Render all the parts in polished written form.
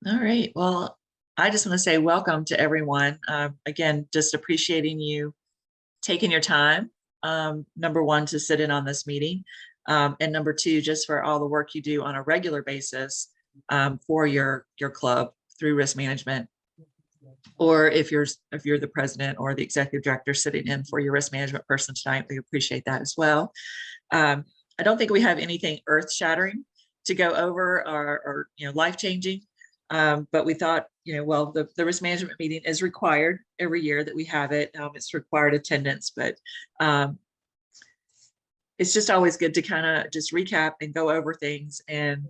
All right. Well, I just want to say welcome to everyone. Again, just appreciating you taking your time, number one, to sit in on this meeting, and number two, just for all the work you do on a regular basis for your club through risk management, or if you're the president or the executive director sitting in for your risk management person tonight, we appreciate that as well. I don't think we have anything earth-shattering to go over or life-changing. But we thought, well, the risk management meeting is required every year that we have it. It's required attendance, but it's just always good to kind of just recap and go over things. And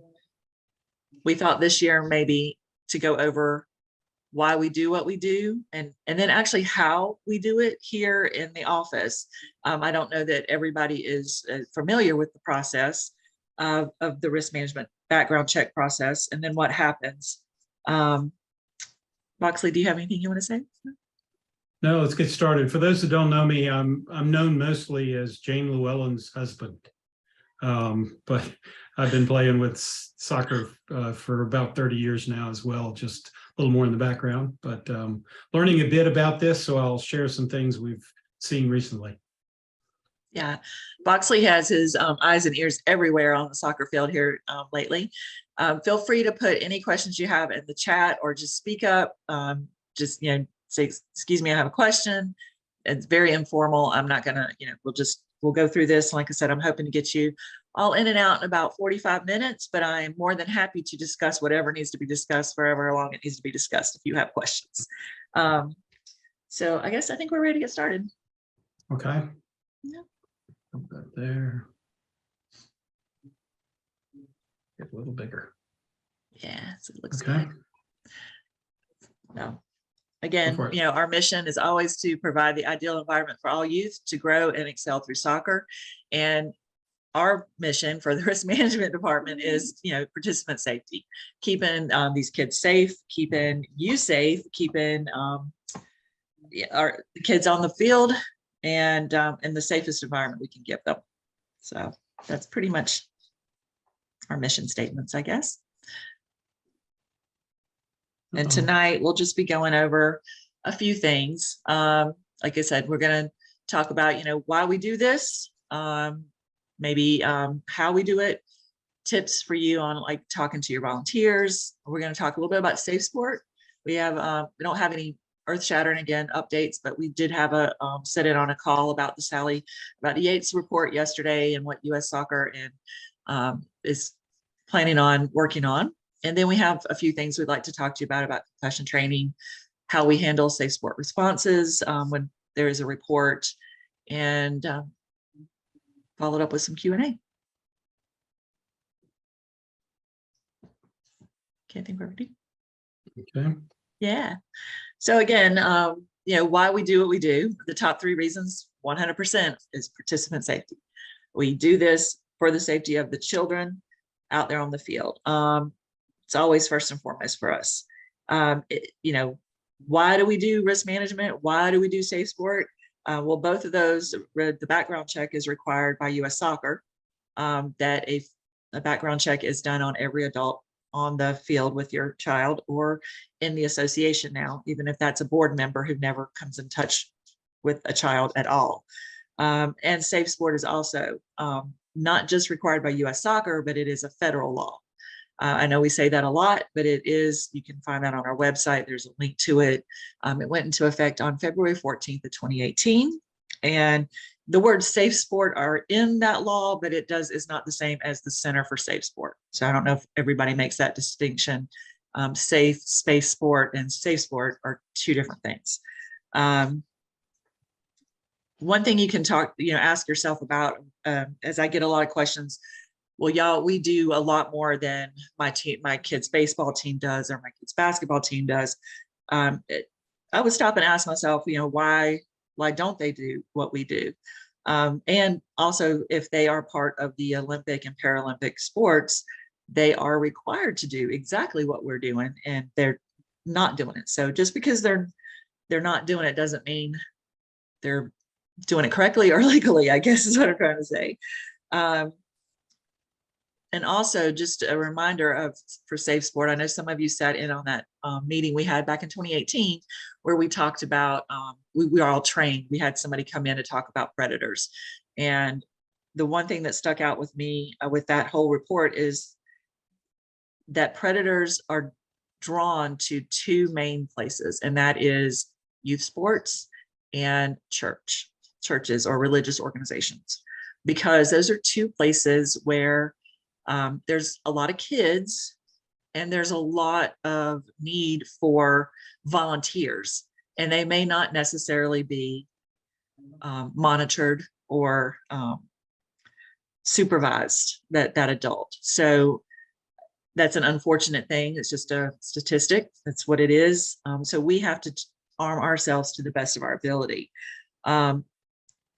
we thought this year maybe to go over why we do what we do and then actually how we do it here in the office. I don't know that everybody is familiar with the process of the risk management background check process and then what happens. Boxley, do you have anything you want to say? No, let's get started. For those that don't know me, I'm known mostly as Jane Llewellyn's husband, but I've been playing with soccer for about 30 years now as well, just a little more in the background, but learning a bit about this, so I'll share some things we've seen recently. Yeah, Boxley has his eyes and ears everywhere on the soccer field here lately. Feel free to put any questions you have in the chat or just speak up. Just, say, excuse me, I have a question. It's very informal. I'm not gonna, we'll go through this. Like I said, I'm hoping to get you all in and out in about 45 minutes, but I am more than happy to discuss whatever needs to be discussed for however long it needs to be discussed if you have questions. So I think we're ready to get started. Okay. Yeah. Put that there. Get a little bigger. Yeah, so it looks okay. good. No. Again, our mission is always to provide the ideal environment for all youth to grow and excel through soccer. And our mission for the risk management department is, participant safety, keeping these kids safe, keeping you safe, keeping our kids on the field and in the safest environment we can give them. So that's pretty much our mission statements, I guess. And tonight we'll just be going over a few things. Like I said, we're going to talk about, why we do this, maybe how we do it, tips for you on like talking to your volunteers. We're going to talk a little bit about safe sport. We have we don't have any earth-shattering again updates, but we did have a sit in on a call about the Yates report yesterday and what U.S. Soccer and is planning on working on. And then we have a few things we'd like to talk to you about concussion training, how we handle safe sport responses when there is a report, and followed up with some Q&A. Can't think of everything. Okay. Yeah. So again, why we do what we do. The top three reasons, 100%, is participant safety. We do this for the safety of the children out there on the field. It's always first and foremost for us. Why do we do risk management? Why do we do safe sport? Well, both of those, the background check is required by U.S. Soccer, that a background check is done on every adult on the field with your child or in the association now, even if that's a board member who never comes in touch with a child at all. And safe sport is also not just required by U.S. Soccer, but it is a federal law. I know we say that a lot, but it is, you can find that on our website. There's a link to it. It went into effect on February 14th of 2018. And the words safe sport are in that law, but is not the same as the Center for Safe Sport. So I don't know if everybody makes that distinction. Safe space sport and safe sport are two different things. One thing you can ask yourself about, as I get a lot of questions, well, y'all, we do a lot more than my kid's baseball team does or my kid's basketball team does. I would stop and ask myself, why don't they do what we do? And also, if they are part of the Olympic and Paralympic sports, they are required to do exactly what we're doing, and they're not doing it. So just because they're not doing it doesn't mean they're doing it correctly or legally, I guess is what I'm trying to say. And also just a reminder for Safe Sport, I know some of you sat in on that meeting we had back in 2018, where we talked about, we were all trained. We had somebody come in to talk about predators. And the one thing that stuck out with me with that whole report is that predators are drawn to two main places, and that is youth sports and churches or religious organizations, because those are two places where there's a lot of kids and there's a lot of need for volunteers, and they may not necessarily be monitored or supervised, that adult. So that's an unfortunate thing. It's just a statistic. That's what it is. So we have to arm ourselves to the best of our ability.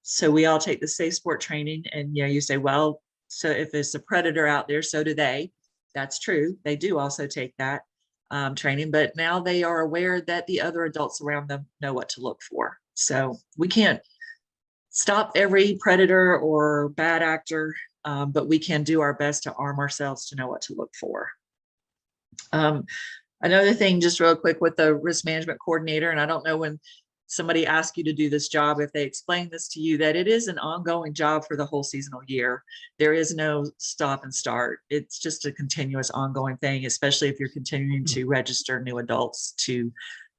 So we all take the safe sport training, and you say, well, so if it's a predator out there, so do they. That's true. They do also take that training, but now they are aware that the other adults around them know what to look for. So we can't stop every predator or bad actor, but we can do our best to arm ourselves to know what to look for. Another thing, just real quick, with the risk management coordinator, and I don't know when somebody asks you to do this job, if they explain this to you, that it is an ongoing job for the whole seasonal year. There is no stop and start. It's just a continuous ongoing thing, especially if you're continuing to register new adults to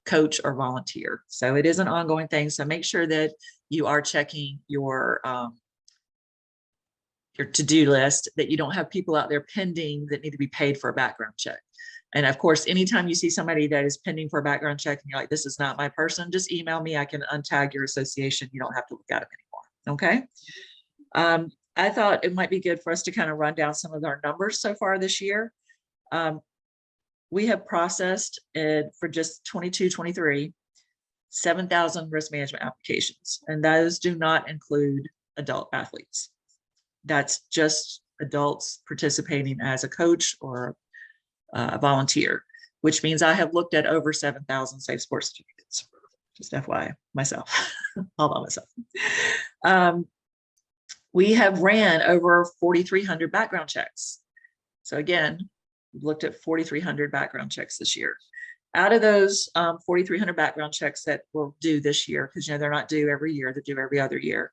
coach or volunteer. So it is an ongoing thing. So make sure that you are checking your to-do list, that you don't have people out there pending that need to be paid for a background check. And of course, anytime you see somebody that is pending for a background check and you're like, this is not my person, just email me. I can untag your association. You don't have to look at them anymore. Okay. I thought it might be good for us to kind of run down some of our numbers so far this year. We have processed for just 22-23, 7,000 risk management applications, and those do not include adult athletes. That's just adults participating as a coach or a volunteer, which means I have looked at over 7,000 safe sports certificates, just FYI, myself, all by myself. We have ran over 4,300 background checks. So again, we've looked at 4,300 background checks this year. Out of those 4,300 background checks that will due this year, because they're not due every year, they're due every other year.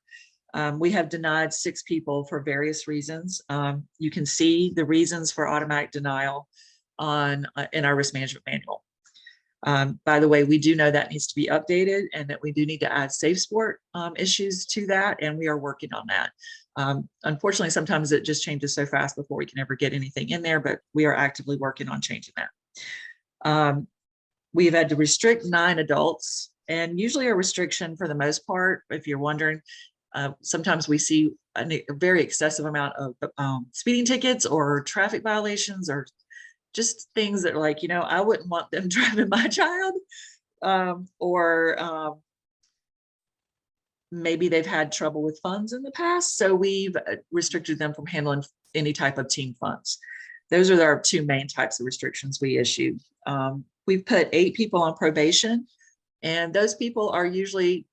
We have denied 6 people for various reasons. You can see the reasons for automatic denial in our risk management manual. By the way, we do know that needs to be updated, and that we do need to add safe sport issues to that, and we are working on that. Unfortunately, sometimes it just changes so fast before we can ever get anything in there, but we are actively working on changing that. We've had to restrict 9 adults, and usually a restriction, for the most part, if you're wondering, sometimes we see a very excessive amount of speeding tickets or traffic violations, or just things that are like, I wouldn't want them driving my child, or maybe they've had trouble with funds in the past. So we've restricted them from handling any type of team funds. Those are our 2 main types of restrictions we issue. We've put 8 people on probation, and those people are usually,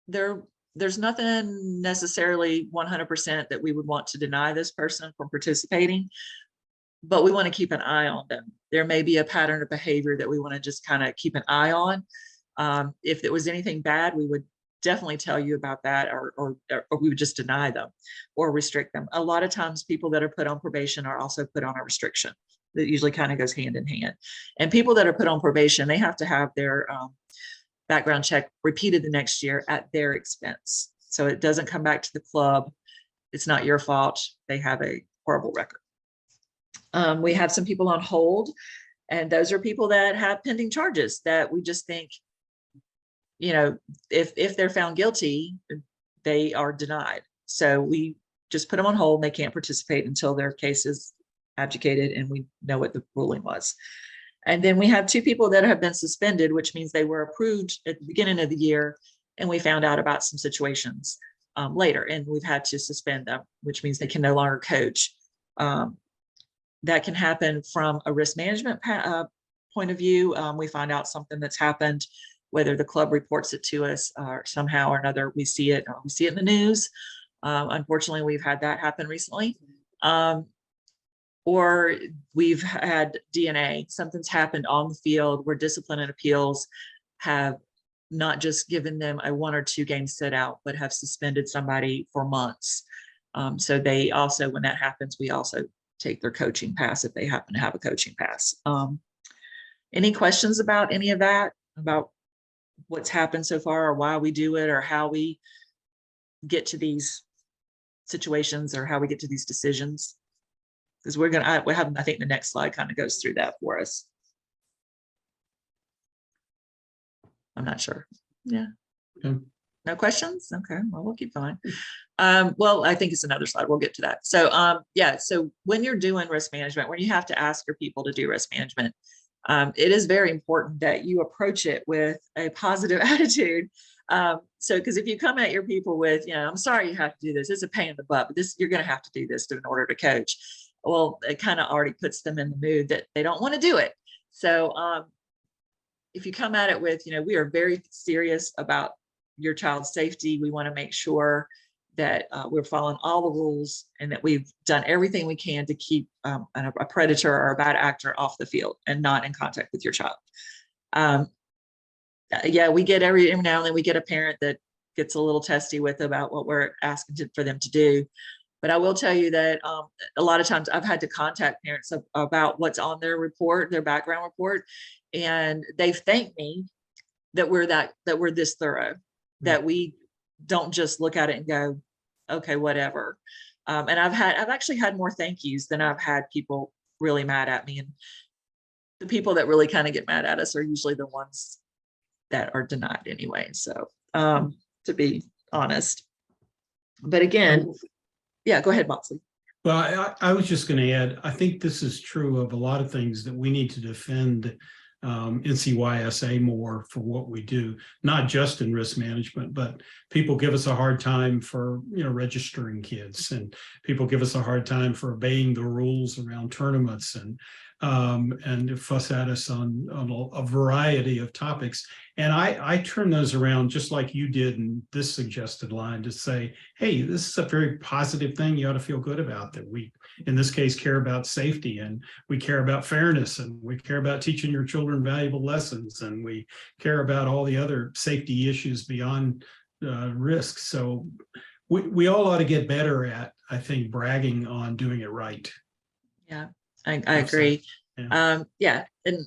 there's nothing necessarily 100% that we would want to deny this person from participating, but we want to keep an eye on them. There may be a pattern of behavior that we want to just kind of keep an eye on. If there was anything bad, we would definitely tell you about that, or we would just deny them or restrict them. A lot of times people that are put on probation are also put on a restriction. That usually kind of goes hand in hand. And people that are put on probation, they have to have their background check repeated the next year at their expense. So it doesn't come back to the club. It's not your fault. They have a horrible record. We have some people on hold, and those are people that have pending charges that we just think, if they're found guilty, they are denied. So we just put them on hold. They can't participate until their case is adjudicated and we know what the ruling was. And then we have 2 people that have been suspended, which means they were approved at the beginning of the year, and we found out about some situations later, and we've had to suspend them, which means they can no longer coach. That can happen from a risk management point of view. We find out something that's happened, whether the club reports it to us or somehow or another, we see it in the news. Unfortunately, we've had that happen recently. Or we've had DNA, something's happened on the field where discipline and appeals have not just given them a 1 or 2 game sit out, but have suspended somebody for months. So they also, when that happens, we also take their coaching pass if they happen to have a coaching pass. Any questions about any of that, about what's happened so far, or why we do it, or how we get to these situations, or how we get to these decisions? Because I think the next slide kind of goes through that for us. I'm not sure. Yeah. Okay. No questions? Okay, well, we'll keep going. Well, I think it's another slide. We'll get to that. So yeah, so when you're doing risk management, when you have to ask your people to do risk management, it is very important that you approach it with a positive attitude. So, because if you come at your people with, I'm sorry you have to do this, it's a pain in the butt, but you're going to have to do this in order to coach. Well, it kind of already puts them in the mood that they don't want to do it. So if you come at it with, we are very serious about your child's safety. We want to make sure that we're following all the rules and that we've done everything we can to keep a predator or a bad actor off the field and not in contact with your child. Yeah, we get every now and then we get a parent that gets a little testy with about what we're asking for them to do. But I will tell you that a lot of times I've had to contact parents about what's on their report, their background report, and they've thanked me that we're this thorough, that we don't just look at it and go, okay, whatever. And I've actually had more thank yous than I've had people really mad at me. And the people that really kind of get mad at us are usually the ones that are denied anyway. So to be honest, but again, yeah, go ahead, Moxley. Well, I was just going to add, I think this is true of a lot of things that we need to defend NCYSA more for what we do, not just in risk management, but people give us a hard time for, registering kids, and people give us a hard time for obeying the rules around tournaments, and fuss at us on a variety of topics. And I turn those around just like you did in this suggested line to say, hey, this is a very positive thing. You ought to feel good about that. We, in this case, care about safety, and we care about fairness, and we care about teaching your children valuable lessons, and we care about all the other safety issues beyond risk. So we all ought to get better at, I think, bragging on doing it right. Yeah, I agree. Yeah, and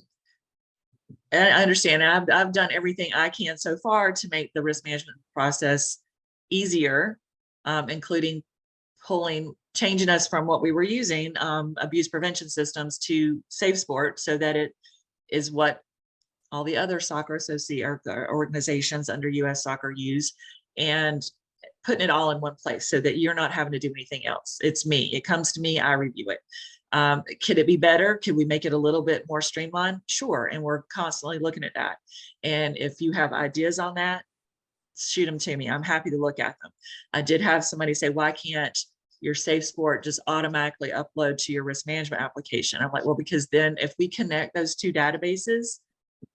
I understand. And I've done everything I can so far to make the risk management process easier, including changing us from what we were using, abuse prevention systems, to Safe Sport, so that it is what all the other soccer organizations under US Soccer use, and putting it all in one place so that you're not having to do anything else. It's me. It comes to me. I review it. Could it be better? Could we make it a little bit more streamlined? Sure. And we're constantly looking at that. And if you have ideas on that, shoot them to me. I'm happy to look at them. I did have somebody say, why can't your Safe Sport just automatically upload to your risk management application? I'm like, well, because then if we connect those two databases,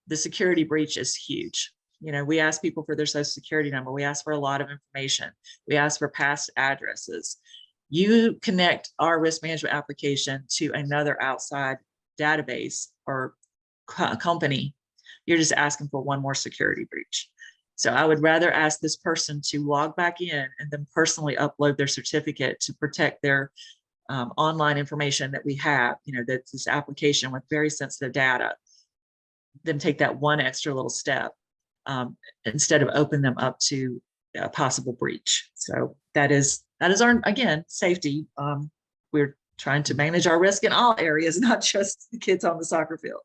the security breach is huge. We ask people for their social security number. We ask for a lot of information. We ask for past addresses. You connect our risk management application to another outside database or company, you're just asking for one more security breach. So I would rather ask this person to log back in and then personally upload their certificate to protect their online information that we have, that's this application with very sensitive data, then take that one extra little step instead of open them up to a possible breach. So that is our, again, safety. We're trying to manage our risk in all areas, not just the kids on the soccer field.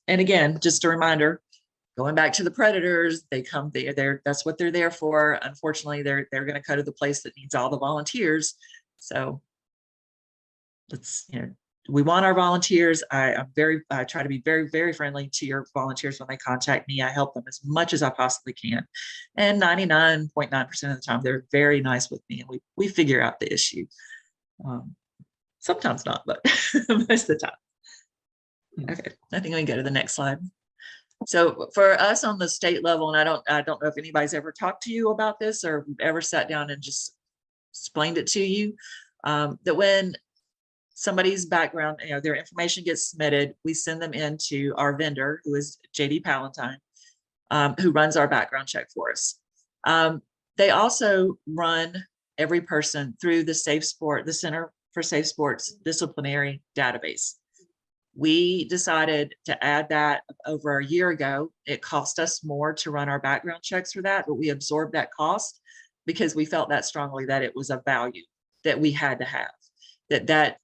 And again, just a reminder, going back to the predators, they come there. That's what they're there for. Unfortunately, they're going to go to the place that needs all the volunteers. So let's, we want our volunteers. I try to be very, very friendly to your volunteers when they contact me. I help them as much as I possibly can. And 99.9% of the time, they're very nice with me, and we figure out the issue. Sometimes not, but most of the time. Okay, I think we can go to the next slide. So for us on the state level, and I don't know if anybody's ever talked to you about this or ever sat down and just explained it to you, that when somebody's background, their information gets submitted, we send them into our vendor, who is JD Palantine, who runs our background check for us. They also run every person through the Center for Safe Sports disciplinary database. We decided to add that over a year ago. It cost us more to run our background checks for that, but we absorbed that cost because we felt that strongly that it was a value that we had to have, that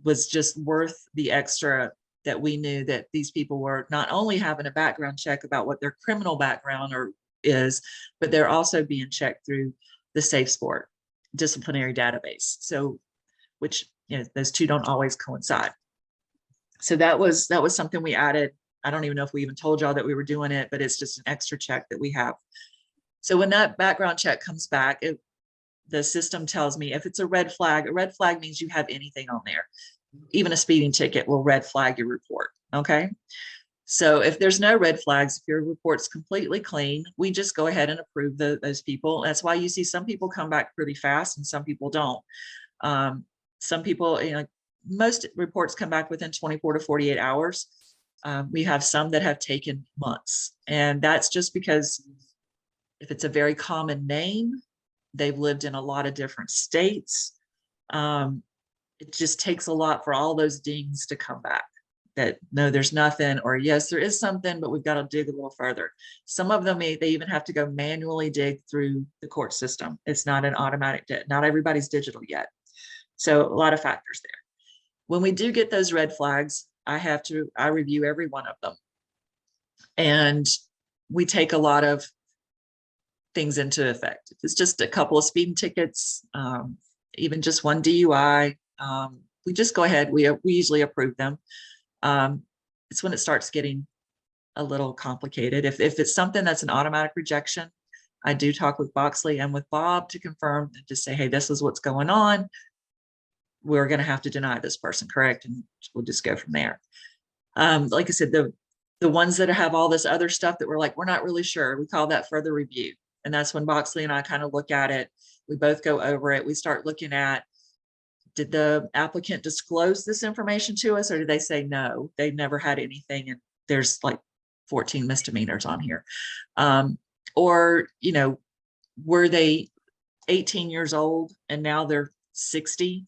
was just worth the extra, that we knew that these people were not only having a background check about what their criminal background is, but they're also being checked through the Safe Sport disciplinary database. So, which, those two don't always coincide. So that was something we added. I don't even know if we even told y'all that we were doing it, but it's just an extra check that we have. So when that background check comes back, the system tells me if it's a red flag means you have anything on there. Even a speeding ticket will red flag your report. Okay. So if there's no red flags, if your report's completely clean, we just go ahead and approve those people. That's why you see some people come back pretty fast and some people don't. Some people, most reports come back within 24 to 48 hours. We have some that have taken months, and that's just because if it's a very common name, they've lived in a lot of different states. It just takes a lot for all those dings to come back. That no, there's nothing, or yes, there is something, but we've got to dig a little further. Some of them, they even have to go manually dig through the court system. It's not an automatic, not everybody's digital yet. So a lot of factors there. When we do get those red flags, I review every one of them. And we take a lot of things into effect. If it's just a couple of speeding tickets, even just one DUI, we just go ahead, we usually approve them. It's when it starts getting a little complicated. If it's something that's an automatic rejection, I do talk with Boxley and with Bob to confirm and to say, hey, this is what's going on. We're going to have to deny this person, correct? And we'll just go from there. Like I said, the ones that have all this other stuff that we're like, we're not really sure, we call that further review. And that's when Boxley and I kind of look at it. We both go over it. We start looking at, did the applicant disclose this information to us, or did they say no, they've never had anything and there's like 14 misdemeanors on here? Or, were they 18 years old and now they're 60?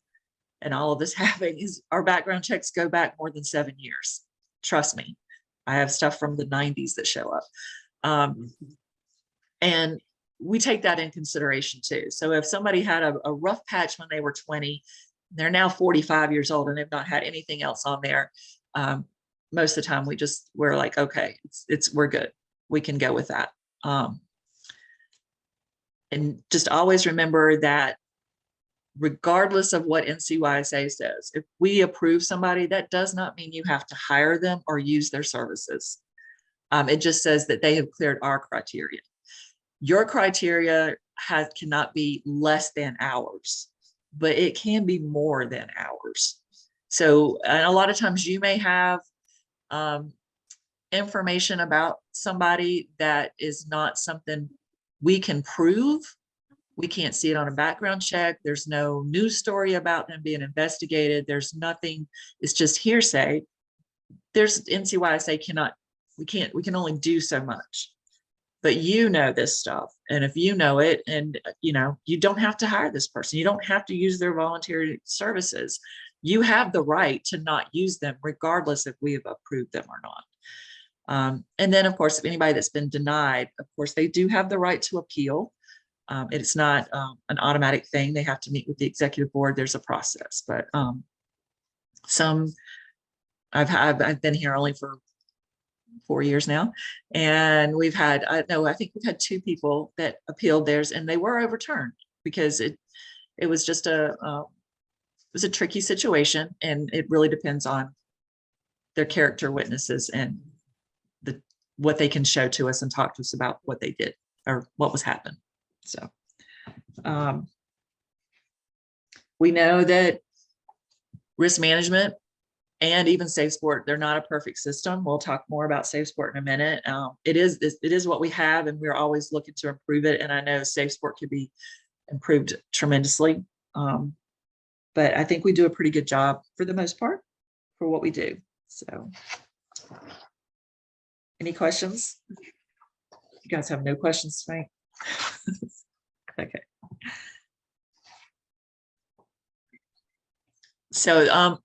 And all of this happening is our background checks go back more than 7 years. Trust me, I have stuff from the 90s that show up. And we take that in consideration too. So if somebody had a rough patch when they were 20, they're now 45 years old and they've not had anything else on there, most of the time we're like, okay, we're good. We can go with that. And just always remember that regardless of what NCYSA says, if we approve somebody, that does not mean you have to hire them or use their services. It just says that they have cleared our criteria. Your criteria cannot be less than ours, but it can be more than ours. So and a lot of times you may have information about somebody that is not something we can prove. We can't see it on a background check. There's no news story about them being investigated. There's nothing. It's just hearsay. There's NCYSA we can only do so much. But this stuff. And if you know it, and you don't have to hire this person. You don't have to use their voluntary services. You have the right to not use them regardless if we have approved them or not. And then of course, if anybody that's been denied, of course, they do have the right to appeal. It's not an automatic thing. They have to meet with the executive board. There's a process, but I've been here only for 4 years now, and we've had, I think we've had 2 people that appealed theirs, and they were overturned because it was just it was a tricky situation, and it really depends on their character witnesses and what they can show to us and talk to us about what they did or what was happened. So we know that risk management and even Safe Sport, they're not a perfect system. We'll talk more about Safe Sport in a minute. It is what we have, and we're always looking to improve it. And I know Safe Sport could be improved tremendously. But I think we do a pretty good job for the most part for what we do. So any questions? You guys have no questions tonight? Okay. So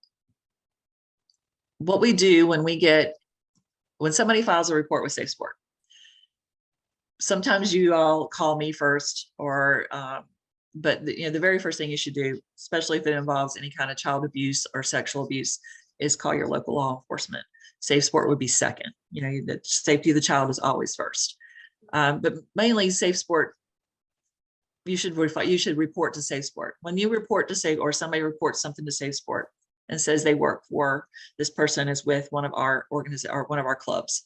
what we do when somebody files a report with Safe Sport, sometimes you all call me first, or but the very first thing you should do, especially if it involves any kind of child abuse or sexual abuse, is call your local law enforcement. Safe Sport would be second. The safety of the child is always first. But mainly Safe Sport, you should report to Safe Sport. When you report to Safe, or somebody reports something to Safe Sport and says they work for, this person is with one of our one of our clubs,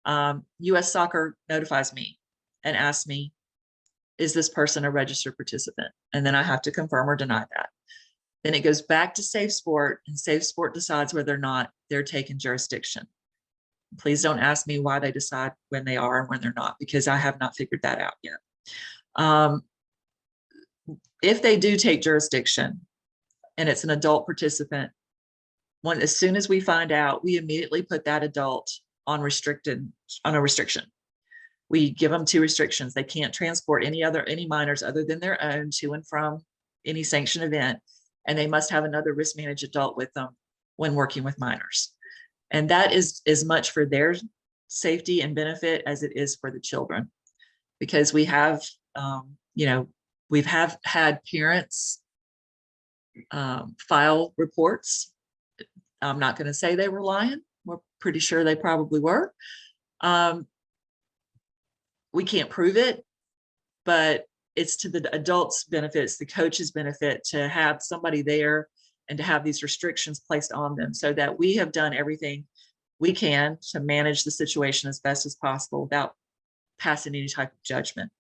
US Soccer notifies me and asks me, is this person a registered participant? And then I have to confirm or deny that. Then it goes back to Safe Sport, and Safe Sport decides whether or not they're taking jurisdiction. Please don't ask me why they decide when they are and when they're not, because I have not figured that out yet. If they do take jurisdiction and it's an adult participant, as soon as we find out, we immediately put that adult on a restriction. We give them 2 restrictions. They can't transport any minors other than their own to and from any sanctioned event, and they must have another risk managed adult with them when working with minors. And that is as much for their safety and benefit as it is for the children, because we have, we've had parents file reports. I'm not going to say they were lying. We're pretty sure they probably were. We can't prove it, but it's to the adults' benefits, the coach's benefit, to have somebody there and to have these restrictions placed on them, so that we have done everything we can to manage the situation as best as possible without passing any type of judgment.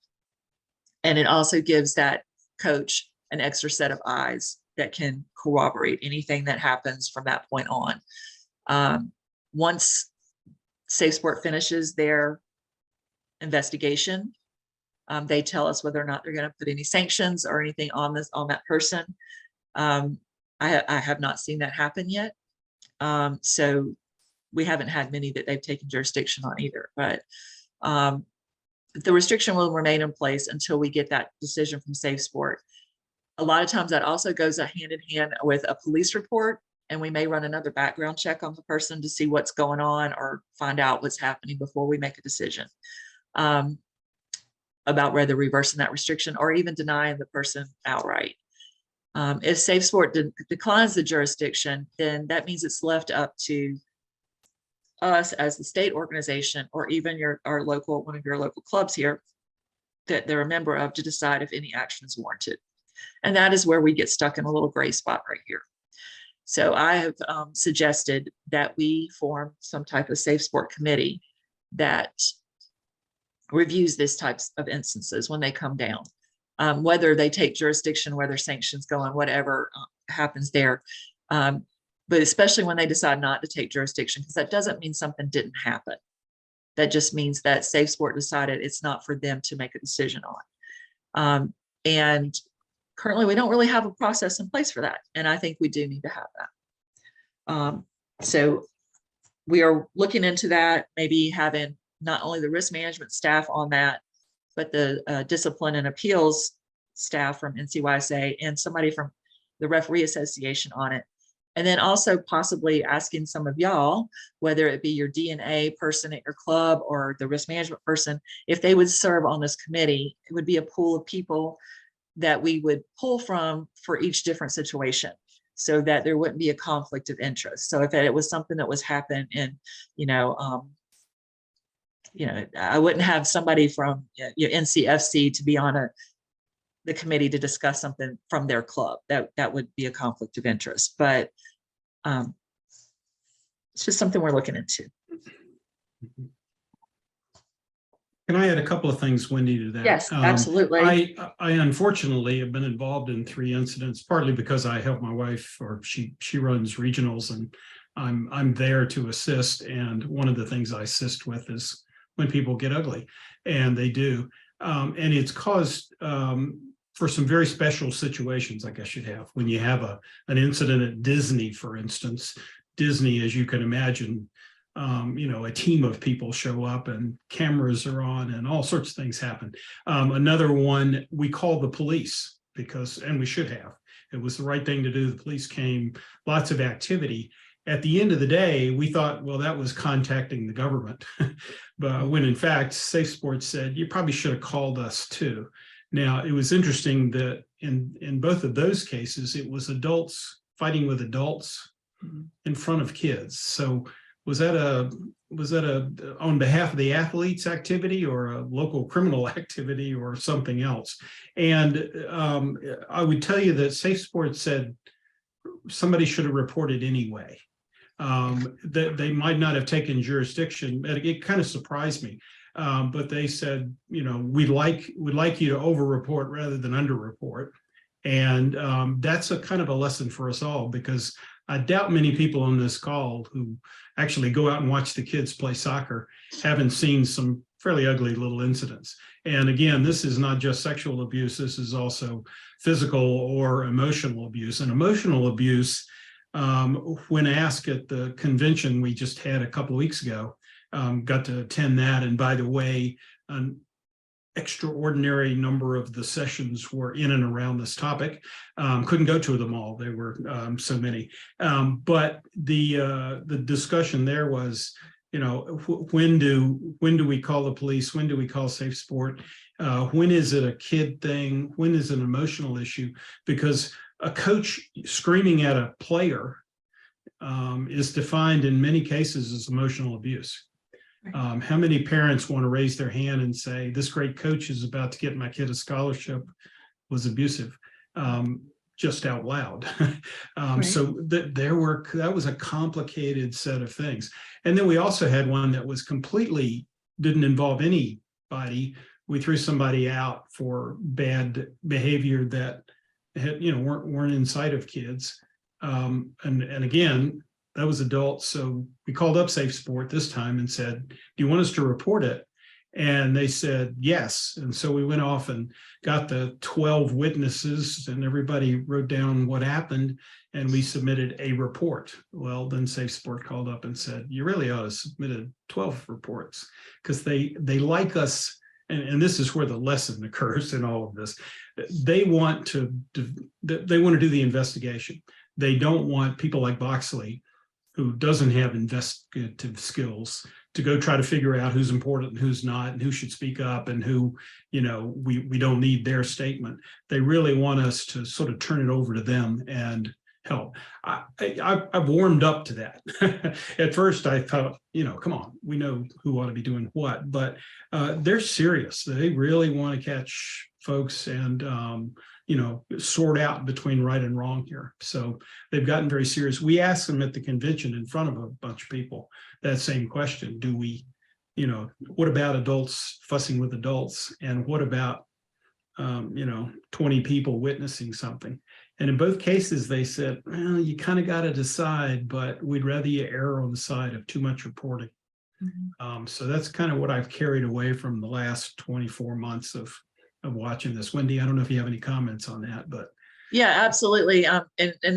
And it also gives that coach an extra set of eyes that can corroborate anything that happens from that point on. Once Safe Sport finishes their investigation, they tell us whether or not they're going to put any sanctions or anything on that person. I have not seen that happen yet. So we haven't had many that they've taken jurisdiction on either, but the restriction will remain in place until we get that decision from Safe Sport. A lot of times that also goes hand in hand with a police report, and we may run another background check on the person to see what's going on or find out what's happening before we make a decision about whether reversing that restriction or even denying the person outright. If Safe Sport declines the jurisdiction, then that means it's left up to us as the state organization, or even one of your local clubs here that they're a member of, to decide if any action is warranted. And that is where we get stuck in a little gray spot right here. So I have suggested that we form some type of Safe Sport committee that reviews these types of instances when they come down, whether they take jurisdiction, whether sanctions go on, whatever happens there. But especially when they decide not to take jurisdiction, because that doesn't mean something didn't happen. That just means that Safe Sport decided it's not for them to make a decision on. And currently we don't really have a process in place for that. And I think we do need to have that. So we are looking into that, maybe having not only the risk management staff on that, but the discipline and appeals staff from NCYSA and somebody from the referee association on it. And then also possibly asking some of y'all, whether it be your DNA person at your club or the risk management person, if they would serve on this committee. It would be a pool of people that we would pull from for each different situation, so that there wouldn't be a conflict of interest. So if it was something that was happening in, I wouldn't have somebody from NCFC to be on the committee to discuss something from their club. That would be a conflict of interest, but it's just something we're looking into. Can I add a couple of things, Wendy, to that? Yes, absolutely. I unfortunately have been involved in 3 incidents, partly because I help my wife, or she runs regionals, and I'm there to assist. And one of the things I assist with is when people get ugly, and they do. And it's caused for some very special situations, I guess you'd have when you have an incident at Disney, for instance. Disney, as you can imagine, a team of people show up and cameras are on and all sorts of things happen. Another one, we called the police and we should have. It was the right thing to do. The police came, lots of activity. At the end of the day, we thought, well, that was contacting the government. But when in fact, Safe Sports said, you probably should have called us too. Now, it was interesting that in both of those cases, it was adults fighting with adults in front of kids. So was that a on behalf of the athletes activity or a local criminal activity or something else? And I would tell you that Safe Sports said somebody should have reported anyway. That they might not have taken jurisdiction. It kind of surprised me. But they said, we'd like you to over-report rather than under-report. And that's a kind of a lesson for us all, because I doubt many people on this call who actually go out and watch the kids play soccer haven't seen some fairly ugly little incidents. And again, this is not just sexual abuse. This is also physical or emotional abuse. And emotional abuse, when asked at the convention we just had a couple of weeks ago, got to attend that. And by the way, an extraordinary number of the sessions were in and around this topic. Couldn't go to them all. There were so many. But the discussion there was, when do we call the police? When do we call Safe Sport? When is it a kid thing? When is it an emotional issue? Because a coach screaming at a player is defined in many cases as emotional abuse. How many parents want to raise their hand and say, this great coach is about to get my kid a scholarship was abusive, just out loud. Right. So that was a complicated set of things. And then we also had one that was completely didn't involve anybody. We threw somebody out for bad behavior that had, weren't inside of kids. And again, that was adults. So we called up Safe Sport this time and said, do you want us to report it? And they said, yes. And so we went off and got the 12 witnesses and everybody wrote down what happened and we submitted a report. Well, then Safe Sport called up and said, you really ought to submit 12 reports because they like us. And this is where the lesson occurs in all of this. They want to do the investigation. They don't want people like Boxley, who doesn't have investigative skills, to go try to figure out who's important and who's not and who should speak up and who, we don't need their statement. They really want us to sort of turn it over to them and help. I've warmed up to that. At first I thought, come on, we know who ought to be doing what, but they're serious. They really want to catch folks and, sort out between right and wrong here. So they've gotten very serious. We asked them at the convention in front of a bunch of people that same question. Do we, what about adults fussing with adults? And what about, 20 people witnessing something? And in both cases, they said, well, you kind of got to decide, but we'd rather you err on the side of too much reporting. Mm-hmm. So that's kind of what I've carried away from the last 24 months of watching this. Wendy, I don't know if you have any comments on that, but. Yeah, absolutely. And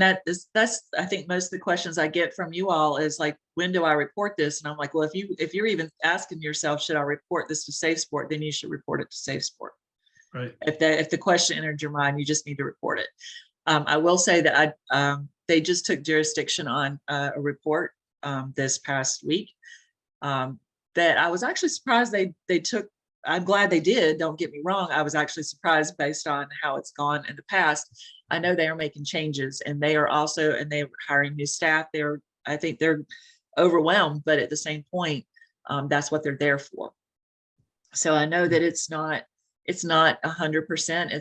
that's, I think most of the questions I get from you all is like, when do I report this? And I'm like, well, if you're even asking yourself, should I report this to Safe Sport? Then you should report it to Safe Sport. Right. If the question entered your mind, you just need to report it. I will say that they just took jurisdiction on a report this past week that I was actually surprised they took. I'm glad they did. Don't get me wrong. I was actually surprised based on how it's gone in the past. I know they are making changes and they're hiring new staff. I think they're overwhelmed, but at the same point, that's what they're there for. So I know that it's not 100%.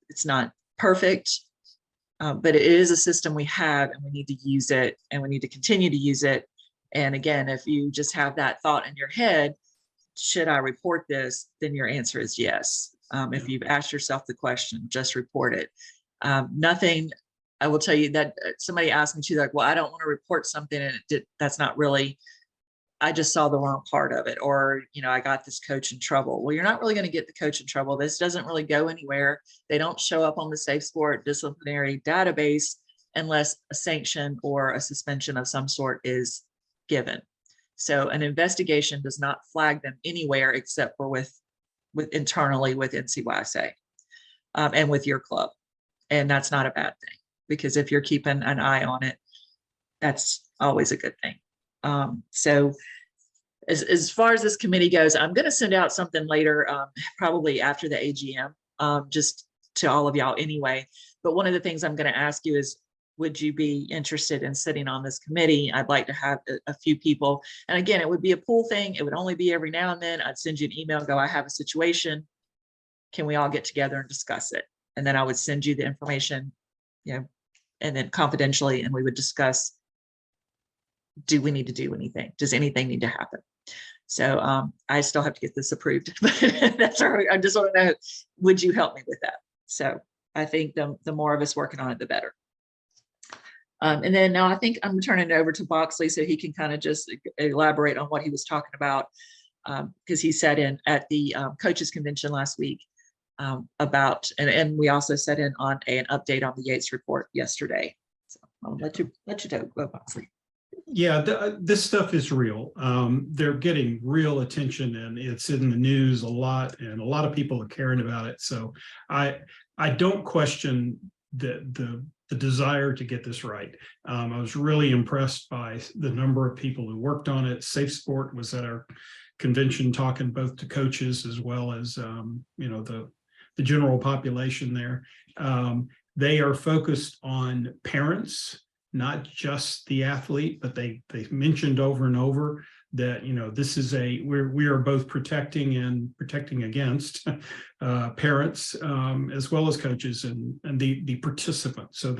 It's not perfect, but it is a system we have and we need to use it and we need to continue to use it. And again, if you just have that thought in your head, should I report this? Then your answer is yes. If you've asked yourself the question, just report it. Nothing, I will tell you that somebody asked me too, like, well, I don't want to report something and that's not really I just saw the wrong part of it, or, I got this coach in trouble. Well, you're not really going to get the coach in trouble. This doesn't really go anywhere. They don't show up on the Safe Sport disciplinary database unless a sanction or a suspension of some sort is given. So an investigation does not flag them anywhere except for with internally with NCYSA and with your club. And that's not a bad thing, because if you're keeping an eye on it, that's always a good thing. So as far as this committee goes, I'm going to send out something later, probably after the AGM, just to all of y'all anyway. But one of the things I'm going to ask you is, would you be interested in sitting on this committee? I'd like to have a few people. And again, it would be a pool thing. It would only be every now and then. I'd send you an email, go, I have a situation. Can we all get together and discuss it? And then I would send you the information, and then confidentially, and we would discuss, do we need to do anything? Does anything need to happen? So I still have to get this approved, but that's all right. I just want to know, would you help me with that? So I think the more of us working on it, the better. And then now I think I'm turning it over to Boxley so he can kind of just elaborate on what he was talking about, because he sat in at the coaches convention last week about, and we also sat in on an update on the Yates report yesterday. So I'll let you go, Boxley. Yeah, this stuff is real. They're getting real attention, and it's in the news a lot, and a lot of people are caring about it. So I don't question the desire to get this right. I was really impressed by the number of people who worked on it. Safe Sport was at our convention talking both to coaches as well as the general population there. They are focused on parents, not just the athlete, but they mentioned over and over that, this is we are both protecting and protecting against parents as well as coaches and the participant. So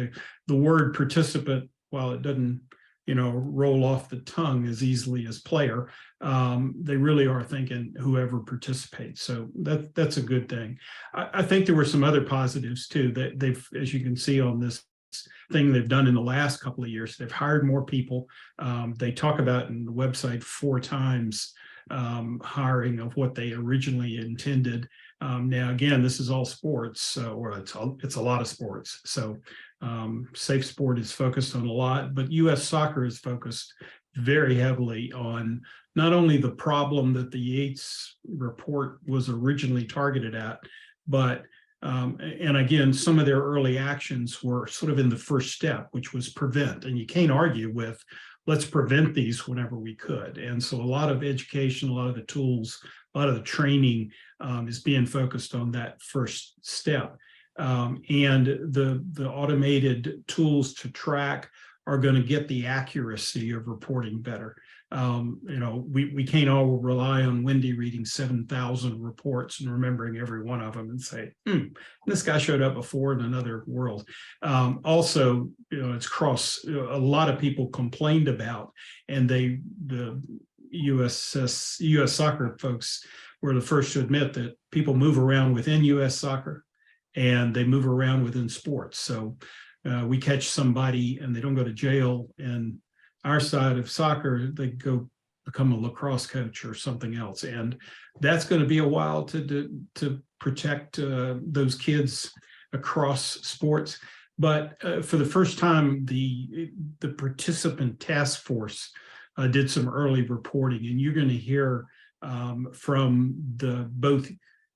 the word participant, while it doesn't roll off the tongue as easily as player, they really are thinking whoever participates. So that's a good thing. I think there were some other positives too, that they've, as you can see on this thing they've done in the last couple of years, they've hired more people. They talk about in the website 4 times hiring of what they originally intended. Now, again, this is all sports, or it's a lot of sports. So Safe Sport is focused on a lot, but U.S. Soccer is focused very heavily on not only the problem that the Yates report was originally targeted at, but and again, some of their early actions were sort of in the first step, which was prevent. And you can't argue with, let's prevent these whenever we could. And so a lot of education, a lot of the tools, a lot of the training is being focused on that first step. And the automated tools to track are going to get the accuracy of reporting better. We can't all rely on Wendy reading 7,000 reports and remembering every one of them and say, this guy showed up before in another world. Also, it's a lot of people complained about, and the US Soccer folks were the first to admit that people move around within US Soccer and they move around within sports. So we catch somebody and they don't go to jail, and our side of soccer, they go become a lacrosse coach or something else. And that's going to be a while to protect those kids across sports. But for the first time, the participant task force did some early reporting, and you're going to hear from both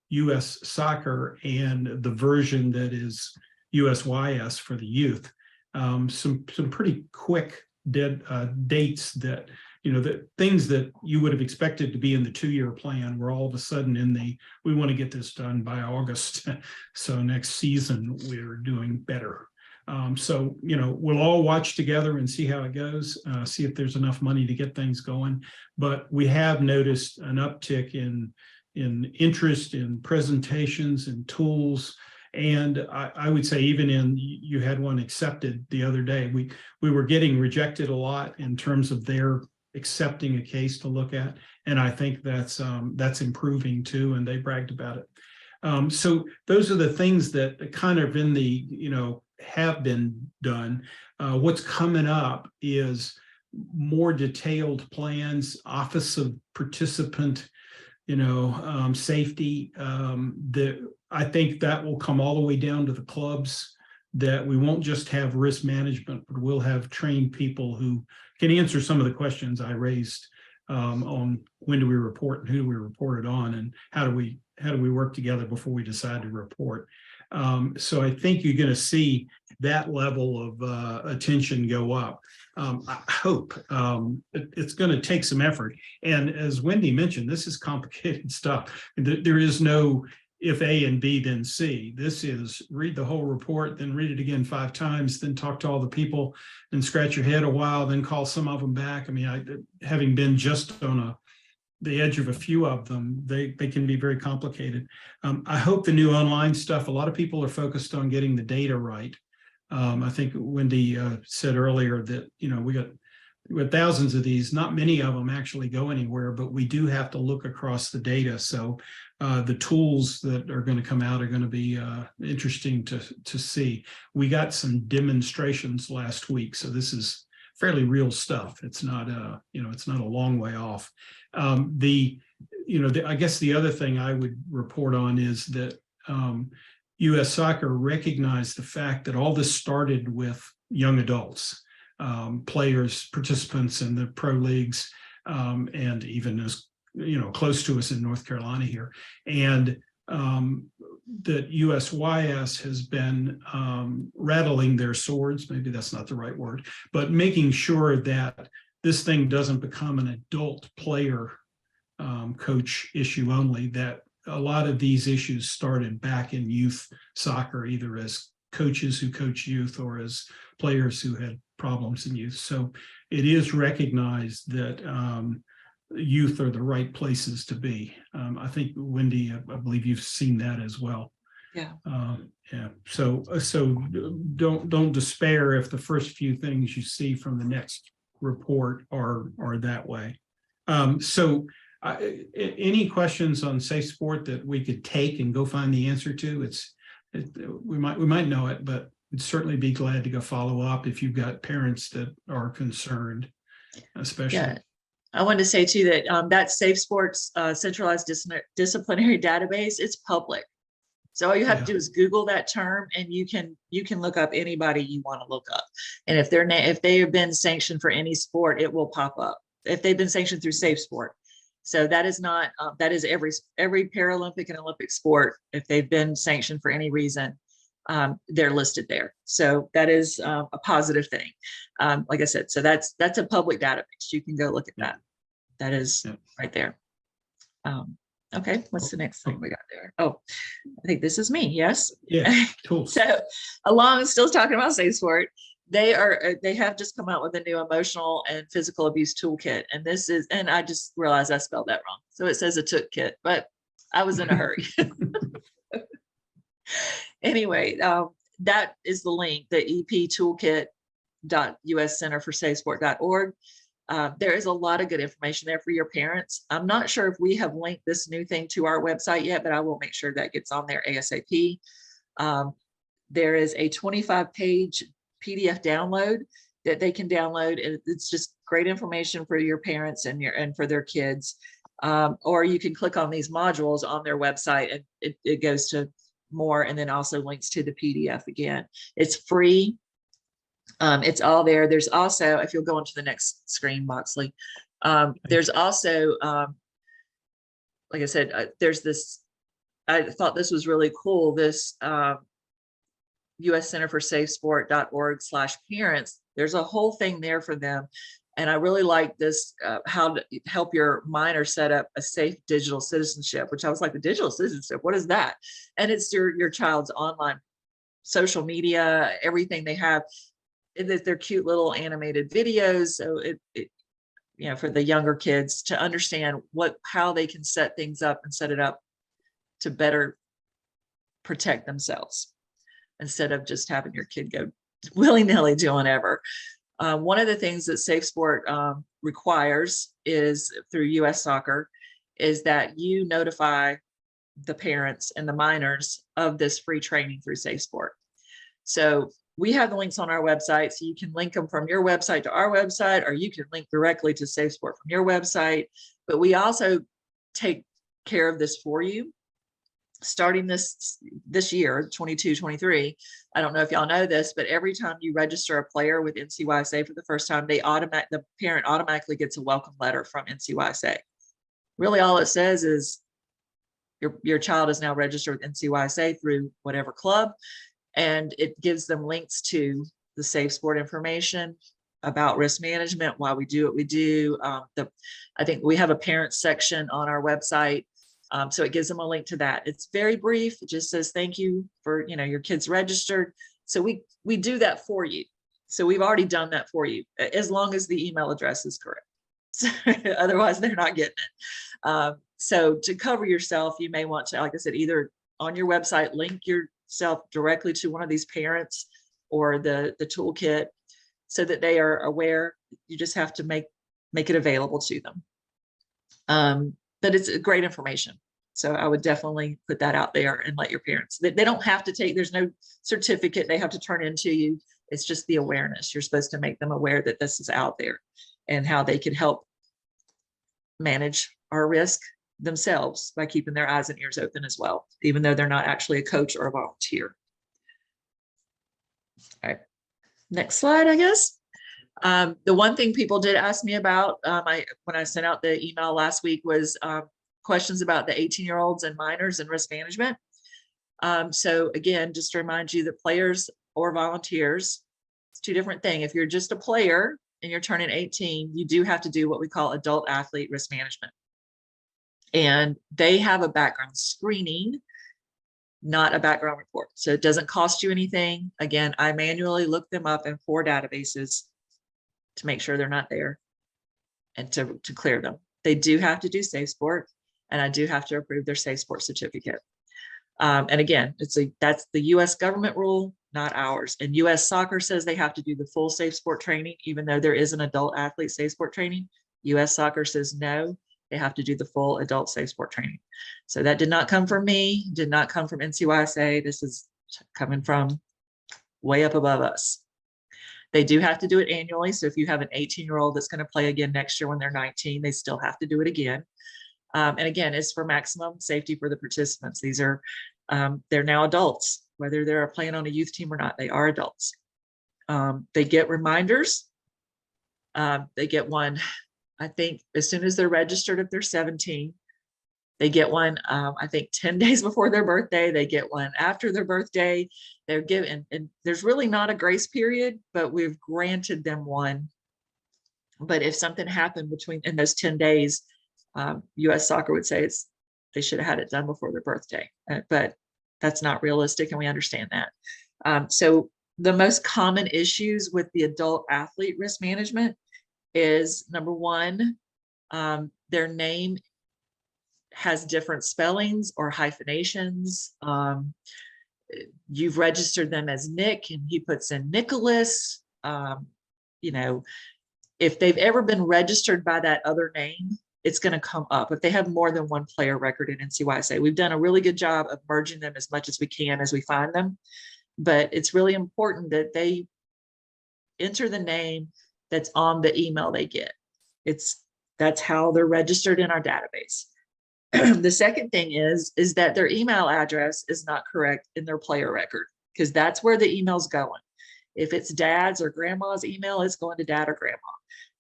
U.S. Soccer and the version that is USYS for the youth, some pretty quick dates that, the things that you would have expected to be in the 2-year plan were all of a sudden we want to get this done by August. So next season we're doing better. So, we'll all watch together and see how it goes, see if there's enough money to get things going. But we have noticed an uptick in interest in presentations and tools. And I would say even you had one accepted the other day. We were getting rejected a lot in terms of their accepting a case to look at. And I think that's improving too, and they bragged about it. So those are the things that kind of have been done. What's coming up is more detailed plans, Office of Participant, safety. I think that will come all the way down to the clubs, that we won't just have risk management, but we'll have trained people who can answer some of the questions I raised on when do we report and who do we report it on, and how do we work together before we decide to report. So I think you're going to see that level of attention go up. I hope it's going to take some effort. And as Wendy mentioned, this is complicated stuff. There is no if A and B, then C. This is read the whole report, then read it again 5 times, then talk to all the people, then scratch your head a while, then call some of them back. I mean, having been just on the edge of a few of them, they can be very complicated. I hope the new online stuff, a lot of people are focused on getting the data right. I think Wendy said earlier that, we got thousands of these, not many of them actually go anywhere, but we do have to look across the data. So the tools that are going to come out are going to be interesting to see. We got some demonstrations last week, so this is fairly real stuff. It's not it's not a long way off. I guess the other thing I would report on is that U.S. Soccer recognized the fact that all this started with young adults, players, participants in the pro leagues, and even as close to us in North Carolina here, and that USYS has been rattling their swords. Maybe that's not the right word, but making sure that this thing doesn't become an adult player coach issue only, that a lot of these issues started back in youth soccer, either as coaches who coach youth or as players who had problems in youth. So it is recognized that youth are the right places to be. I think, Wendy, I believe you've seen that as well. Yeah. Yeah. So don't despair if the first few things you see from the next report are that way. Any questions on safe sport that we could take and go find the answer to? We might know it, but we'd certainly be glad to go follow up if you've got parents that are concerned, especially. Yeah. I wanted to say too that that Safe Sports centralized disciplinary database, it's public. So all you have to do is Google that term, and you can look up anybody you want to look up. And if they have been sanctioned for any sport, it will pop up. If they've been sanctioned through Safe Sport. So that is not that is every Paralympic and Olympic sport. If they've been sanctioned for any reason, they're listed there. So that is a positive thing. Like I said, so that's a public database. You can go look at that. That is right there. Okay, what's the next thing we got there? Oh, I think this is me. Yes. Yeah. Cool. So still talking about Safe Sport. They have just come out with a new emotional and physical abuse toolkit. And I just realized I spelled that wrong. So it says a toolkit, but I was in a hurry. Anyway, that is the link, the eptoolkit.uscenterforsafesport.org. There is a lot of good information there for your parents. I'm not sure if we have linked this new thing to our website yet, but I will make sure that gets on there ASAP. There is a 25-page PDF download that they can download, and it's just great information for your parents and for their kids. Or you can click on these modules on their website, and it goes to more, and then also links to the PDF again. It's free. It's all there. There's also, if you'll go on to the next screen, Moxley, there's also, like I said, there's this, I thought this was really cool, this uscenterforsafesport.org/parents. There's a whole thing there for them. And I really like this, how to help your minor set up a safe digital citizenship, which I was like, the digital citizenship, what is that? And it's your child's online social media, everything they have. They're cute little animated videos. So it for the younger kids to understand how they can set things up and set it up to better protect themselves, instead of just having your kid go willy-nilly doing whatever. One of the things that Safe Sport requires is through U.S. Soccer is that you notify the parents and the minors of this free training through Safe Sport. So we have the links on our website, so you can link them from your website to our website, or you can link directly to Safe Sport from your website. But we also take care of this for you. Starting this year, 22-23, I don't know if y'all know this, but every time you register a player with NCYSA for the first time, the parent automatically gets a welcome letter from NCYSA. Really, all it says is your child is now registered with NCYSA through whatever club, and it gives them links to the Safe Sport information about risk management, why we do what we do. I think we have a parent section on our website. So it gives them a link to that. It's very brief. It just says, thank you for, your kids registered. So we do that for you. So we've already done that for you, as long as the email address is correct. Otherwise, they're not getting it. So to cover yourself, you may want to, like I said, either on your website, link yourself directly to one of these parents or the toolkit so that they are aware. You just have to make it available to them. But it's great information. So I would definitely put that out there and let your parents, they don't have to there's no certificate they have to turn into you. It's just the awareness. You're supposed to make them aware that this is out there and how they can help manage our risk themselves by keeping their eyes and ears open as well, even though they're not actually a coach or a volunteer. All right, next slide, I guess. The one thing people did ask me about when I sent out the email last week was questions about the 18-year-olds and minors and risk management. So again, just to remind you that players or volunteers, it's two different things. If you're just a player and you're turning 18, you do have to do what we call adult athlete risk management. And they have a background screening, not a background report. So it doesn't cost you anything. Again, I manually look them up in 4 databases to make sure they're not there and to clear them. They do have to do Safe Sport, and I do have to approve their Safe Sport certificate. And again, that's the US government rule, not ours. And US Soccer says they have to do the full Safe Sport training, even though there is an adult athlete Safe Sport training. US Soccer says no, they have to do the full adult Safe Sport training. So that did not come from me, did not come from NCYSA. This is coming from way up above us. They do have to do it annually. So if you have an 18-year-old that's going to play again next year when they're 19, they still have to do it again. And again, it's for maximum safety for the participants. These are, they're now adults, whether they're playing on a youth team or not, they are adults. They get reminders. They get one, I think, as soon as they're registered, if they're 17. They get one, I think, 10 days before their birthday. They get one after their birthday. They're given, and there's really not a grace period, but we've granted them one. But if something happened in those 10 days, US Soccer would say they should have had it done before their birthday. But that's not realistic, and we understand that. So the most common issues with the adult athlete risk management is, number one, their name has different spellings or hyphenations. You've registered them as Nick and he puts in Nicholas. If they've ever been registered by that other name, it's going to come up. If they have more than one player record in NCYSA, we've done a really good job of merging them as much as we can as we find them. But it's really important that they enter the name that's on the email they get. That's how they're registered in our database. The second thing is that their email address is not correct in their player record, because that's where the email's going. If it's dad's or grandma's email, it's going to dad or grandma.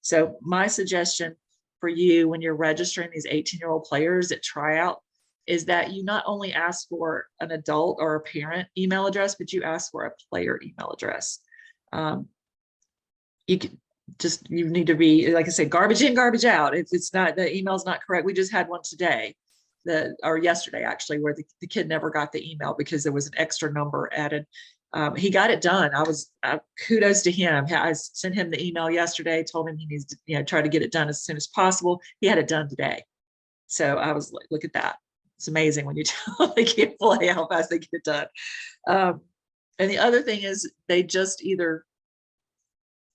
So my suggestion for you when you're registering these 18-year-old players at tryout is that you not only ask for an adult or a parent email address, but you ask for a player email address. You need to be, like I said, garbage in, garbage out. If it's not, the email's not correct. We just had one today, or yesterday actually, where the kid never got the email because there was an extra number added. He got it done. Kudos to him. I sent him the email yesterday, told him he needs to, try to get it done as soon as possible. He had it done today. So I was like, look at that. It's amazing when you tell they can't play how fast they get it done. And the other thing is they just either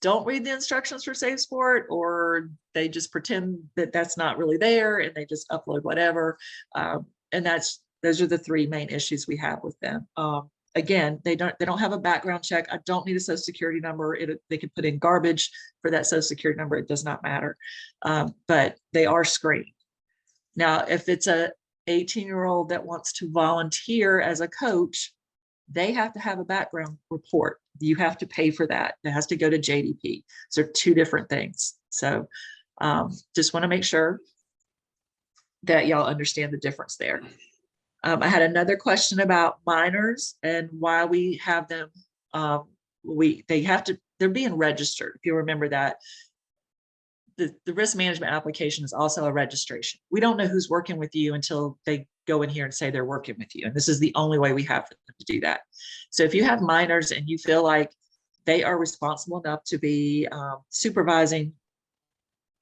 don't read the instructions for Safe Sport, or they just pretend that that's not really there and they just upload whatever. And those are the 3 main issues we have with them. again, they don't have a background check. I don't need a social security number. They can put in garbage for that social security number. It does not matter. But they are screened. Now, if it's a 18-year-old that wants to volunteer as a coach, they have to have a background report. You have to pay for that. It has to go to JDP. So they're two different things. So just want to make sure that y'all understand the difference there. I had another question about minors and why we have them. They're being registered. If you remember that, the risk management application is also a registration. We don't know who's working with you until they go in here and say they're working with you. And this is the only way we have for them to do that. So if you have minors and you feel like they are responsible enough to be supervising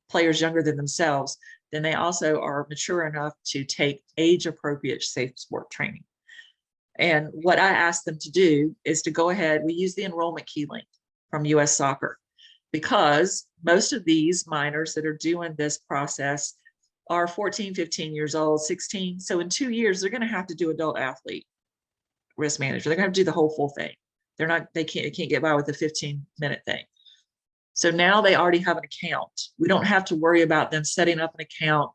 players younger than themselves, then they also are mature enough to take age-appropriate safe sport training. And what I asked them to do is to go ahead, we use the enrollment key link from US Soccer, because most of these minors that are doing this process are 14, 15 years old, 16. So in 2 years, they're going to have to do adult athlete risk manager. They're going to have to do the whole full thing. They can't get by with a 15-minute thing. So now they already have an account. We don't have to worry about them setting up an account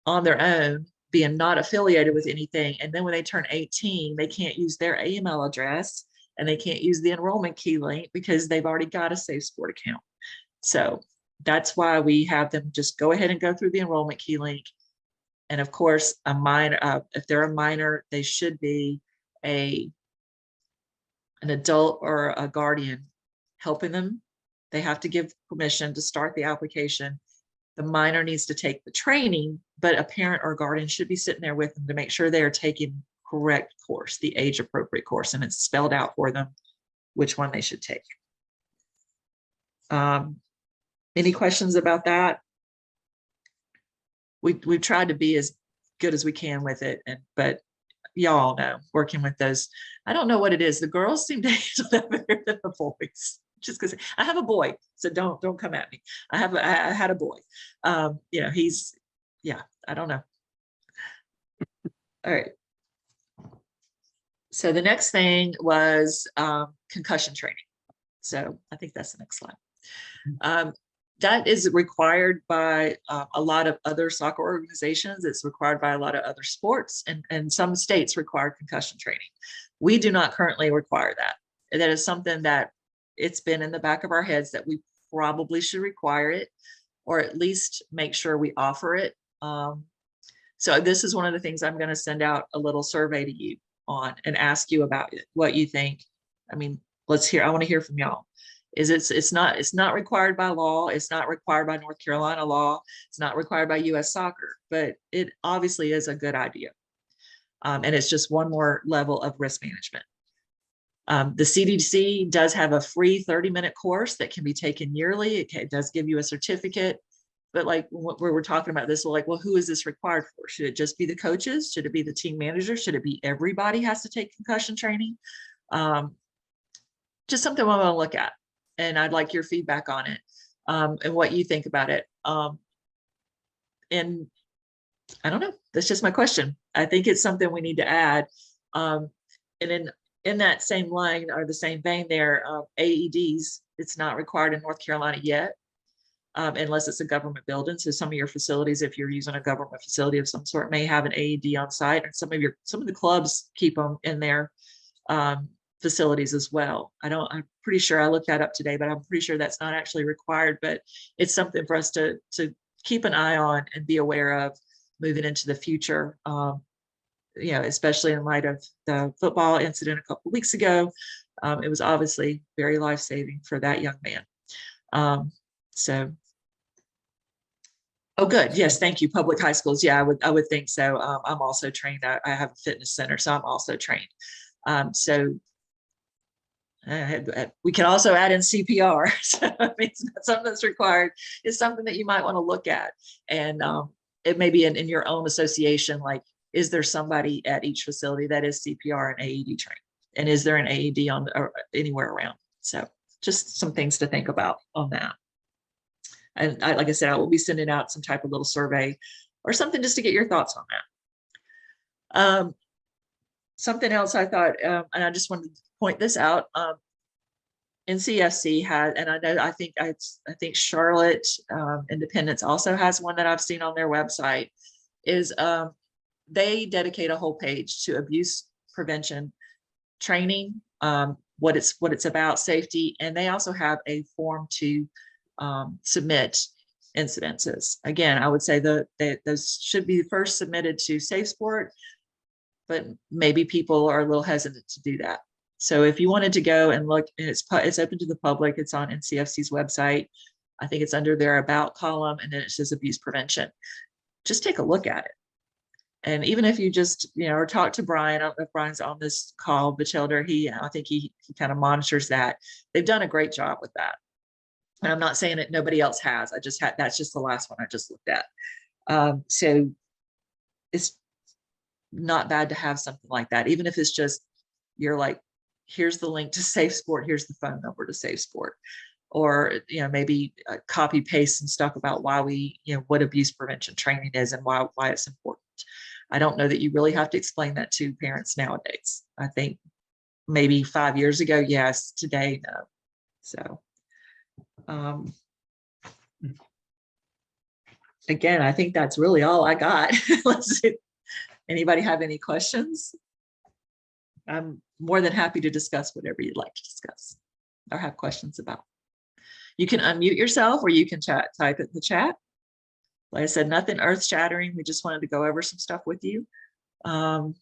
on their own, being not affiliated with anything. And then when they turn 18, they can't use their email address and they can't use the enrollment key link because they've already got a Safe Sport account. So that's why we have them just go ahead and go through the enrollment key link. And of course, a minor, if they're a minor, they should be an adult or a guardian helping them. They have to give permission to start the application. The minor needs to take the training, but a parent or guardian should be sitting there with them to make sure they are taking correct course, the age appropriate course, and it's spelled out for them which one they should take. Any questions about that? We've tried to be as good as we can with it, but y'all know, working with those, I don't know what it is. The girls seem to handle that better than the boys. Just because I have a boy, so don't come at me. I had a boy. I don't know. All right. So the next thing was concussion training. So I think that's the next slide. That is required by a lot of other soccer organizations. It's required by a lot of other sports, and some states require concussion training. We do not currently require that. And that is something that it's been in the back of our heads that we probably should require it, or at least make sure we offer it. So this is one of the things I'm going to send out a little survey to you on and ask you about it, what you think. I mean, let's hear, I want to hear from y'all. It's not required by law. It's not required by North Carolina law. It's not required by US Soccer, but it obviously is a good idea. And it's just one more level of risk management. The CDC does have a free 30-minute course that can be taken yearly. It does give you a certificate, but like we're talking about this, well, who is this required for? Should it just be the coaches? Should it be the team manager? Should it be everybody has to take concussion training? Just something I want to look at, and I'd like your feedback on it, and what you think about it. And I don't know, that's just my question. I think it's something we need to add. And in that same line, or the same vein there, AEDs, it's not required in North Carolina yet, unless it's a government building. So some of your facilities, if you're using a government facility of some sort, may have an AED on site, and some of the clubs keep them in their facilities as well. I'm pretty sure I looked that up today, but I'm pretty sure that's not actually required, but it's something for us to keep an eye on and be aware of moving into the future. Especially in light of the football incident a couple of weeks ago. It was obviously very life-saving for that young man. Oh, good. Yes, thank you. Public high schools. Yeah, I would think so. I'm also trained. I have a fitness center, so I'm also trained. We can also add in CPR. So it's not something that's required. It's something that you might want to look at, and it may be in your own association. Like, is there somebody at each facility that is CPR and AED trained? And is there an AED on or anywhere around? So just some things to think about on that. And like I said, I will be sending out some type of little survey or something just to get your thoughts on that. Something else I thought, and I just wanted to point this out. NCSC has, and I think Charlotte Independence also has one that I've seen on their website. Is they dedicate a whole page to abuse prevention training, what it's about, safety, and they also have a form to submit incidences. Again, I would say that those should be first submitted to Safe Sport, but maybe people are a little hesitant to do that. So if you wanted to go and look, and it's open to the public, it's on NCFC's website. I think it's under their about column, and then it says abuse prevention. Just take a look at it. And even if you just, or talk to Brian, I don't know if Brian's on this call, Bachelder, I think he kind of monitors that. They've done a great job with that. And I'm not saying that nobody else has. That's just the last one I just looked at. So it's not bad to have something like that, even if it's just, you're like, here's the link to Safe Sport, here's the phone number to Safe Sport, or maybe copy paste some stuff about why we, what abuse prevention training is and why it's important. I don't know that you really have to explain that to parents nowadays. I think maybe 5 years ago, yes. Today, no. So again, I think that's really all I got. Let's see. Anybody have any questions? I'm more than happy to discuss whatever you'd like to discuss or have questions about. You can unmute yourself, or you can type it in the chat. Like I said, nothing earth-shattering. We just wanted to go over some stuff with you and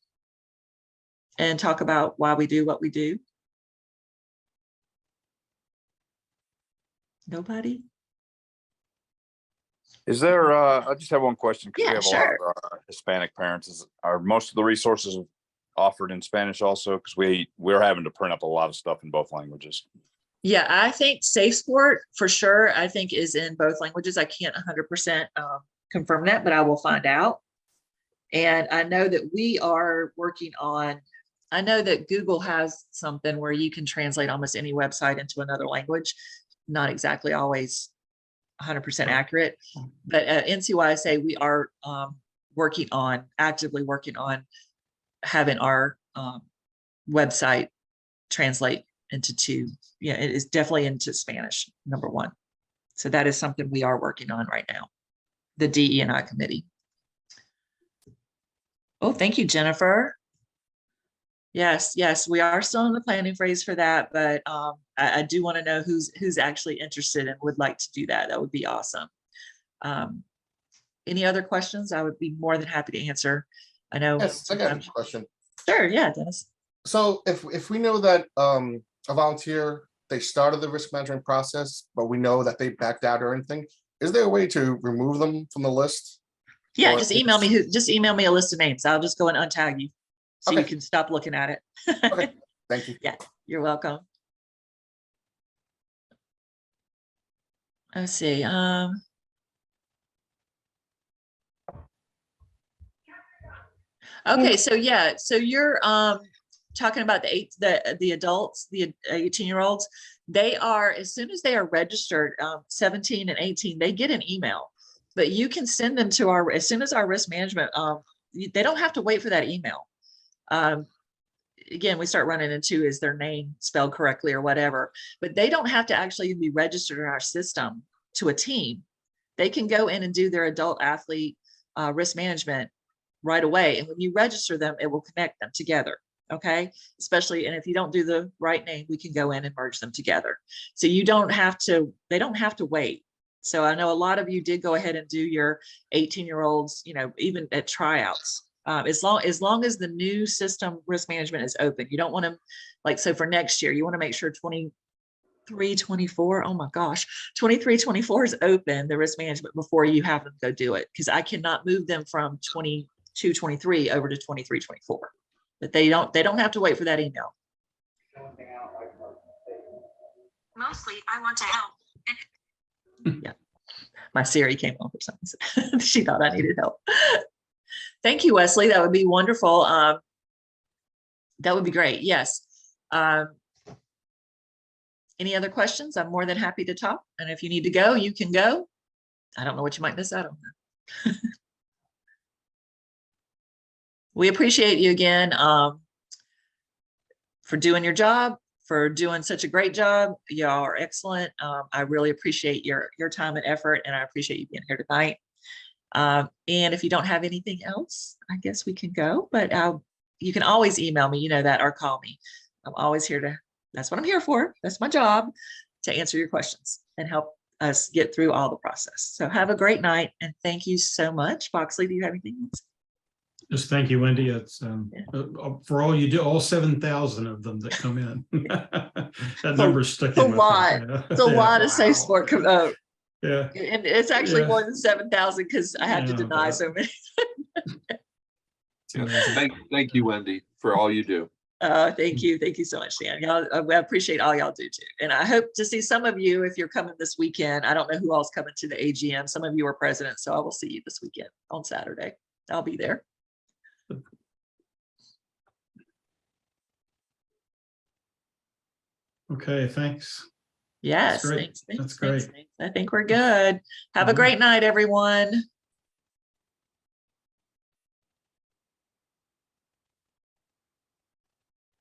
talk about why we do what we do. Nobody? Is there, I just have one question, because Yeah, we have sure. a lot of Hispanic parents. Are most of the resources offered in Spanish also? Because we're having to print up a lot of stuff in both languages. Yeah, I think Safe Sport for sure, I think is in both languages. I can't 100% confirm that, but I will find out. And I know that we are working on, I know that Google has something where you can translate almost any website into another language. Not exactly always 100% accurate, but at NCYSA, we are actively working on having our website translate into two. Yeah, it is definitely into Spanish, number one. So that is something we are working on right now, the DE&I committee. Oh, thank you, Jennifer. Yes, we are still in the planning phase for that, but I do want to know who's actually interested and would like to do that. That would be awesome. Any other questions? I would be more than happy to answer. I know. Yes, I got a question. Sure, yeah, Dennis. So if we know that a volunteer, they started the risk management process, but we know that they backed out or anything, is there a way to remove them from the list? Yeah, Or just email me a list of names. I'll just go and untag you so Okay. you can stop looking at it. Okay, thank you. Yeah, you're welcome. Let's see. Okay, so yeah, so you're talking about the adults, the 18-year-olds. They are, as soon as they are registered, 17 and 18, they get an email, but you can send them to as soon as our risk management, they don't have to wait for that email. Again, we start running into, is their name spelled correctly or whatever, but they don't have to actually be registered in our system to a team. They can go in and do their adult athlete risk management right away. And when you register them, it will connect them together. Okay. Especially, and if you don't do the right name, we can go in and merge them together. So they don't have to wait. So I know a lot of you did go ahead and do your 18-year-olds, even at tryouts. As long as the new system risk management is open, you don't want to, so for next year, you want to make sure 23-24, oh my gosh, 23-24 is open, the risk management, before you have them go do it, because I cannot move them from 22-23 over to 23-24. But they don't have to wait for that email. Mostly I want to help. Yeah, my Siri came on for something. She thought I needed help. Thank you, Wesley. That would be wonderful. That would be great. Yes. Any other questions? I'm more than happy to talk. And if you need to go, you can go. I don't know what you might miss out on. We appreciate you again. for doing your job, for doing such a great job. Y'all are excellent. I really appreciate your time and effort, and I appreciate you being here tonight. And if you don't have anything else, I guess we can go, but you can always email me, you know that, or call me. I'm always here to, that's what I'm here for. That's my job, to answer your questions and help us get through all the process. So have a great night, and thank you so much. Boxley, do you have anything else? Just thank you, Wendy. It's for all you do, all 7,000 of them that come in. That number's sticking. It's a lot. It's a lot of safe sport. Yeah. And it's actually Yeah. more than 7,000 because I had to Yeah, deny but- so many. Thank you, Wendy, for all you do. Thank you. Thank you so much, Dan. Y'all, I appreciate all y'all do too. And I hope to see some of you if you're coming this weekend. I don't know who all's coming to the AGM. Some of you are presidents, so I will see you this weekend on Saturday. I'll be there. Okay, thanks. Yes, great. thanks. That's Thanks. great. I think we're good. Have a Mhm. great night, everyone.